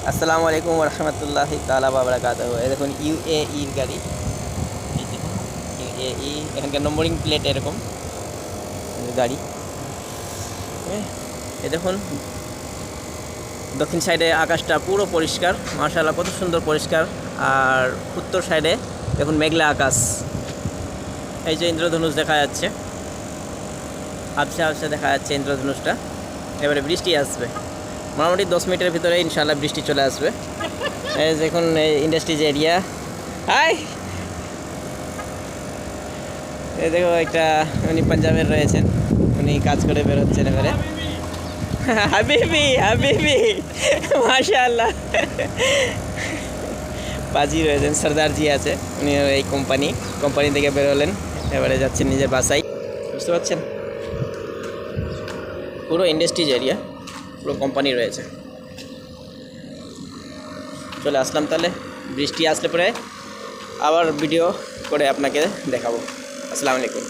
আসসালামু আলাইকুম রহমতুল্লাহি তাআলা ওয়া বারাকাতুহু। এই দেখুন ইউএইর গাড়ি, এই দেখুন ইউএই, এখানকার নম্বরিং প্লেট এরকম গাড়ি। হ্যাঁ, এই দেখুন দক্ষিণ সাইডে আকাশটা পুরো পরিষ্কার, মাশাআল্লাহ কত সুন্দর পরিষ্কার। আর উত্তর সাইডে দেখুন মেঘলা আকাশ, এই যে ইন্দ্রধনুষ দেখা যাচ্ছে, আবছা আবছা দেখা যাচ্ছে ইন্দ্রধনুষটা। এবারে বৃষ্টি আসবে, মোটামুটি 10 মিনিটের ভিতরে ইনশাআল্লাহ বৃষ্টি চলে আসবে। এই দেখুন এই ইন্ডাস্ট্রিজ এরিয়া। হাই, এই দেখো একটা উনি পাঞ্জাবের রয়েছেন, উনি কাজ করে বেরোচ্ছেন এবারে। হাবিবি হাবিবি, মাশাআল্লাহ। পাজি রয়েছেন, সর্দারজি আছে, উনি এই কোম্পানি থেকে বেরোলেন, এবারে যাচ্ছেন নিজের বাসায়। বুঝতে পারছেন, পুরো ইন্ডাস্ট্রিজ এরিয়া, পুরো কোম্পানি রয়েছে। চলে আসলাম তাহলে, বৃষ্টি আসলে পরে আবার ভিডিও করে আপনাকে দেখাবো। আসসালামু আলাইকুম।